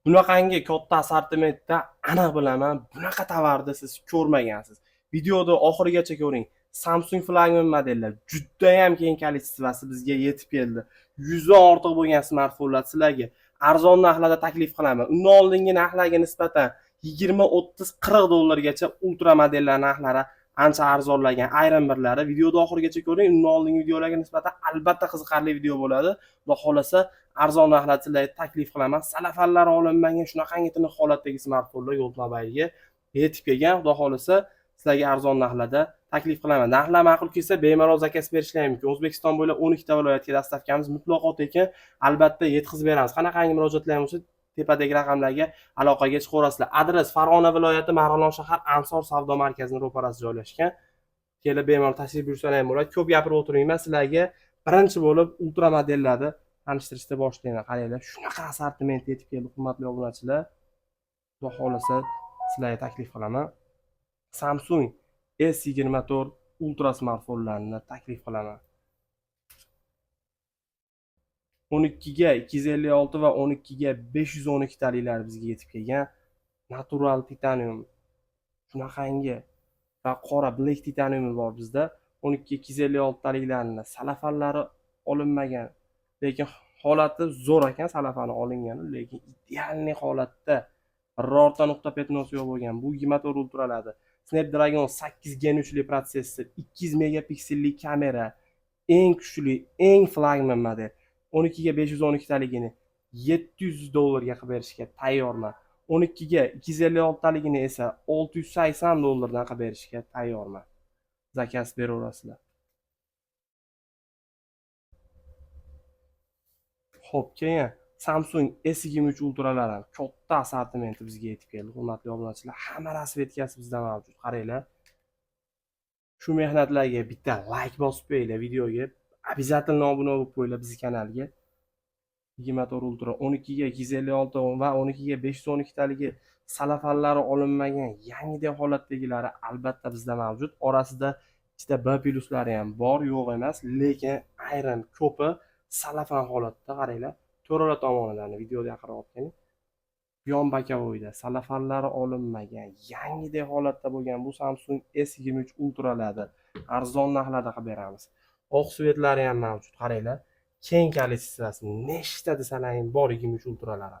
Bunaqangi katta assortimentda aniq bilaman, bunaqa tovarni siz ko'rmagansiz. Videoni oxirigacha ko'ring. Samsung flagman modellar juda ham keng kolleksiyasi bizga yetib keldi. 100 dan ortiq bo'lgan smartfonlar sizlarga arzon narxlarda taklif qilaman. Undan oldingi narxlarga nisbatan 20, 30, 40 dollargacha ultra modellar narxlari ancha arzonlagan. Ayrim birlari videoni oxirigacha ko'ring. Undan oldingi videolarga nisbatan albatta qiziqarli video bo'ladi. Xudo xolasa arzon narxlarda sizlarga taklif qilaman. Salafanlar olinmagan shunaqangi tiniq holatdagi smartfonlar yo'l mobaylga yetib kelgan. Xudo xolasa sizlarga arzon narxlarda taklif qilaman. Narxlar ma'qul kelsa bemalol zakaz berishlar mumkin. O'zbekiston bo'ylab 12 ta viloyatga dastavkamiz mutlaqo tekin, albatta yetkazib beramiz. Qanaqangi murojaatlar bo'lsa tepadagi raqamlarga aloqaga chiqaverasizlar. Adres Farg'ona viloyati Marg'ilon shahar Ansor savdo markazining ro'parasida joylashgan. Kelib bemalol tashrif buyursalar ham bo'ladi. Ko'p gapirib o'tirmayman. Sizlarga birinchi bo'lib ultra modellarni tanishtirishda boshlayman. Qaranglar, shunaqa assortiment yetib keldi, hurmatli obunachilar. Xudo xolasa sizlarga taklif qilaman. Samsung S24 Ultra smartfonlarini taklif qilaman. 12 ga 256 va 12 ga 512 taliklar bizga yetib kelgan. Natural titanium shunaqangi va qora black titanium bor bizda. 12 ga 256 taliklarni salafanlari olinmagan, lekin holati zo'r ekan. Salafani olingani, lekin idealniy holatda birorta nuqta petnosi yo'q bo'lgan bu 24 ultralarda Snapdragon 8 Gen 3 li protsessor, 200 megapikselli kamera, eng kuchli, eng flagman model. 12 ga 512 taligini 700 dollarga qilib berishga tayyorman. 12 ga 256 taligini esa 680 dollardan qilib berishga tayyorman. Zakaz beraverasizlar. Xo'p, keyin Samsung S23 ultralar ham katta assortimenti bizga yetib keldi. Hurmatli obunachilar, hamma rasvetkasi bizda mavjud. Qaranglar. Shu mehnatlarga bitta like bosib qo'yinglar videoga. Обязательно obuna bo'lib qo'yinglar bizning kanalga. 24 ultra 12 ga 256 va 12 ga 512 taligi salafanlari olinmagan yangidek holatdagilari albatta bizda mavjud. Orasida ikkita B pluslari ham bor, yo'q emas, lekin ayrim ko'pi salafan holatda. Qaranglar, to'rala tomonidan videoda yaqinroq olib keling. Yon bokovoyda salafanlari olinmagan yangidek holatda bo'lgan bu Samsung S23 ultralarni arzon narxlarda qilib beramiz. Oq svetlari ham mavjud. Qaranglar, keng kolleksiyasi nechta desalang bor 23 ultralari.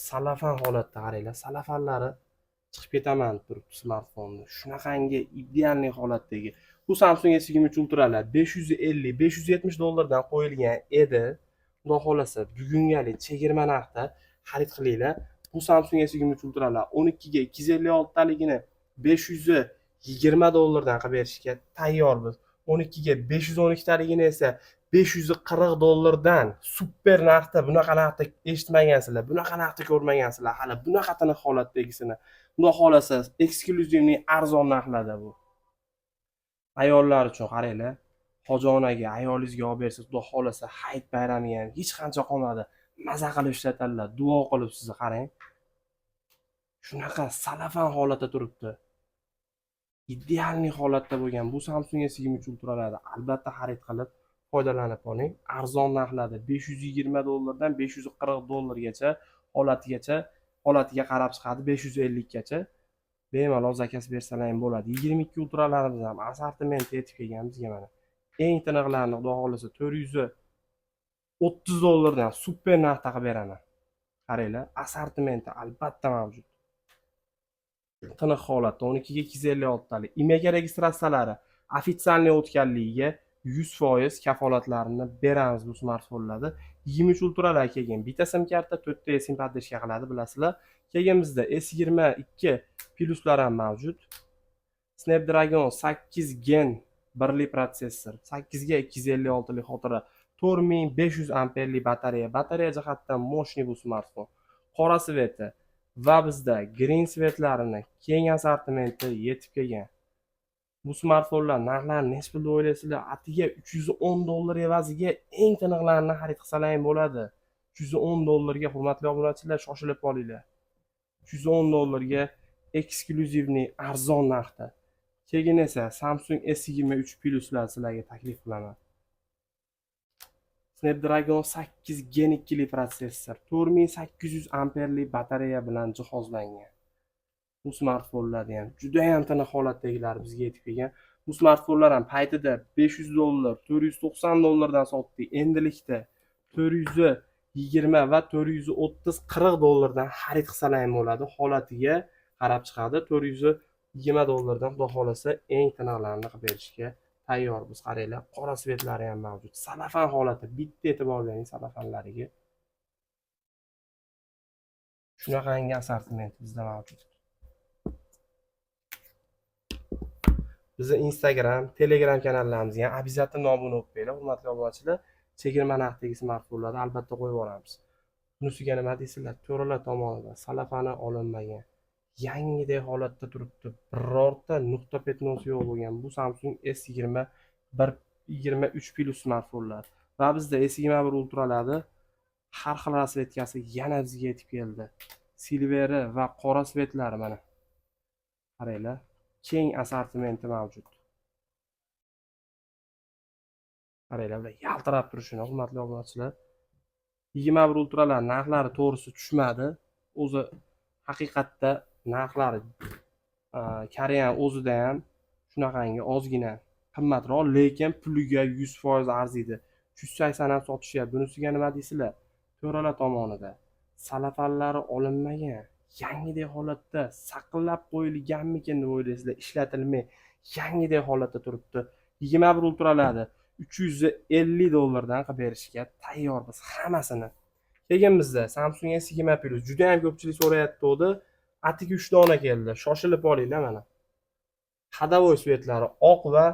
Salafan holatda qaranglar, salafanlari chiqib ketaman turibdi smartfonni. Shunaqangi idealniy holatdagi bu Samsung S23 ultralar 550 570 dollardan qo'yilgan edi. Xudo xolasa bugungalik chegirma narxda xarid qilinglar. Bu Samsung S23 ultralar 12 ga 256 taligini 520 dollardan qilib berishga tayyormiz. 12 ga 512 taligini esa 540 dollardan super narxda, bunaqa narxda eshitmagansizlar, bunaqa narxda ko'rmagansizlar, hali bunaqa tiniq holatdagisini. Xudo xolasa eksklyuzivniy arzon narxlarda bu. Ayollar uchun qaranglar, hojonaga, ayolingizga olib bersiz, xudo xolasa hayit bayramiga ham hech qancha qolmadi. Maza qilib ishlatadilar, duo qilib sizni qarang. Shunaqa salafan holatda turibdi. Idealniy holatda bo'lgan bu Samsung S23 ultralarni albatta xarid qilib foydalanib oling. Arzon narxlarda 520 dollardan 540 dollargacha holatiga qarab chiqadi, 550 gacha. Bemalol zakaz bersalar ham bo'ladi. 22 ultralarimiz ham assortiment yetib kelgan bizga mana. Eng tiniqlarini xudo xolasa 430 dollardan super narxda qilib beraman. Qaranglar, assortimenti albatta mavjud. Tiniq holatda 12 ga 256 talik. IMEIga registratsiyalari ofitsialniy o'tganligiga 100% kafolatlarini beramiz bu smartfonlarda. 23 ultralar kelgan. Bitta sim karta 4 ta sim podдержка qiladi, bilasizlar. Keyin bizda S22 pluslar ham mavjud. Snapdragon 8 Gen 1 li protsessor, 8 ga 256 li xotira, 4500 amperli batareya. Batareya jihatdan moshniy bu smartfon. Qora sveti va bizda green svetlarini keng assortimenti yetib kelgan. Bu smartfonlar narxlari nech pul deb o'ylaysizlar? Atiga 310 dollar evaziga eng tiniqlarini xarid qilsalar ham bo'ladi. 310 dollarga hurmatli obunachilar, shoshilib qolinglar. 310 dollarga eksklyuzivniy arzon narxda. Keyin esa Samsung S23 Plus'lar sizlarga taklif qilaman. Snapdragon 8 Gen 2 protsessor, 4800 amperlik batareya bilan jihozlangan. Bu smartfonlarda ham juda ham tiniq holatdagilar bizga yetib kelgan. Bu smartfonlar ham paytida $500, $490 sotdik. Endilikda $420 va $430-40 xarid qilsalar ham bo'ladi. Holatiga qarab chiqadi. $420 xudo xolasa eng tiniqlarini qilib berishga tayyormiz. Qaranglar, qora svetlari ham mavjud. Salafan holati, bitta e'tibor bering salafanlariga. Shunaqangi assortiment bizda mavjud. Bizni Instagram, Telegram kanallarimizga ham обязательно obuna bo'lib qo'yinglar, hurmatli obunachilar. Chegirma narxdagi smartfonlarni albatta qo'yib yuboramiz. Bunisiga nima deysizlar? To'ralar tomonidan salafani olinmagan, yangidek holatda turibdi. Birorta nuqta petnosi yo'q bo'lgan bu Samsung S21 Plus smartfonlar. Va bizda S21 Ultralarda har xil rasvetkasi yana bizga yetib keldi. Silveri va qora svetlari mana. Qaranglar, keng assortimenti mavjud. Qaranglar, yaltirab turishini, hurmatli obunachilar. 21 Ultralar narxlari to'g'risi tushmadi. O'zi haqiqatda narxlari Koreya o'zida ham shunaqangi ozgina qimmatroq, lekin puliga 100% arziydi. 380 ham sotishyapti. Bunisiga nima deysizlar? To'ralar tomonida salafanlari olinmagan, yangidek holatda saqlab qo'yilganmikin deb o'ylaysizlar, ishlatilmay yangidek holatda turibdi. 21 Ultralarni $350 dan qilib berishga tayyormiz hammasini. Keyin bizda Samsung S20 Plus juda ham ko'pchilik so'rayapti edi. Atigi 3 dona keldi. Shoshilib olinglar mana. Hadavoy svetlari oq va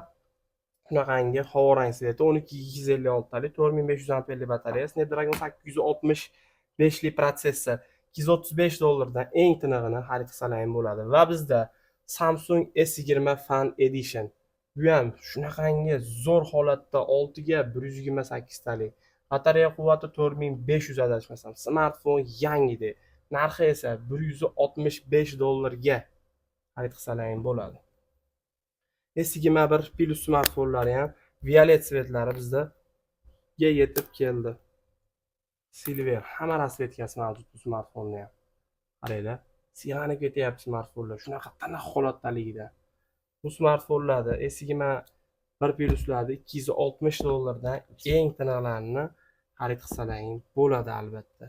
shunaqangi havorang sveti, 12256 talik, 4500 amperlik batareya, Snapdragon 865 lik protsessor, $235 dan eng tinig'ini xarid qilsalar ham bo'ladi. Va bizda Samsung S20 Fan Edition. Bu ham shunaqangi zo'r holatda 6 ga 128 talik. Batareya quvvati 4500 adashmasam. Smartfon yangidek. Narxi esa $165 ga xarid qilsalar ham bo'ladi. S21 Plus smartfonlari ham violet svetlari bizda yetib keldi. Silver hamma rasvetkasi mavjud bu smartfonda ham. Qaranglar, siylanib ketyapti smartfonlar. Shunaqa tiniq holatdaligida. Bu smartfonlarda S21 Pluslarda $260 dan eng tiniqlarini xarid qilsalar ham bo'ladi albatta.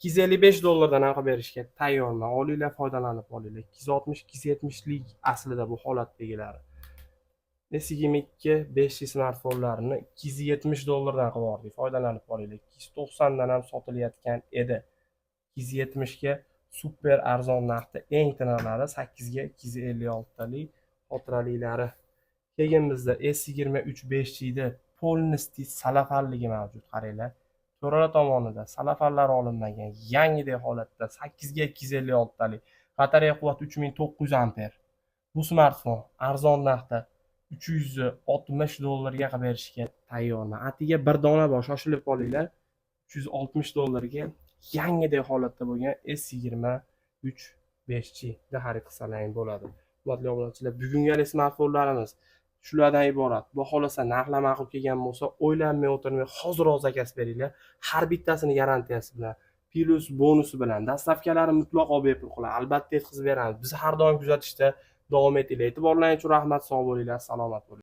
$255 dan ham qilib berishga tayyorman. Olinglar, foydalanib olinglar. 260-270 lik aslida bu holatdagilari. S22 5G smartfonlarini $270 dan qilib yubordik. Foydalanib olinglar. 290 dan ham sotilayotgan edi. 270 ga super arzon narxda eng tiniqlari 8 ga 256 talik xotiraliklari. Keyin bizda S23 5G da polnosti salafanligi mavjud. Qaranglar. To'ralar tomonida salafanlar olinmagan, yangidek holatda 8 ga 256 talik. Batareya quvvati 3900 amper. Bu smartfon arzon narxda $360 ga qilib berishga tayyorman. Atiga bir dona bor, shoshilib qolinglar. $360 ga yangidek holatda bo'lgan S23 5G da xarid qilsalar ham bo'ladi. Hurmatli obunachilar, bugungi smartfonlarimiz shulardan iborat. Bu xolasa narxlar ma'qul kelgan bo'lsa, o'ylanmay o'tirmay hozir zakaz beringlar. Har bittasini garantiyasi bilan, plus bonusi bilan, dastavkalari mutlaqo bepul qiladi. Albatta yetkazib beramiz. Biz har doim kuzatishda davom etinglar. E'tiborlaringiz uchun rahmat, sog' bo'linglar, salomat bo'ling.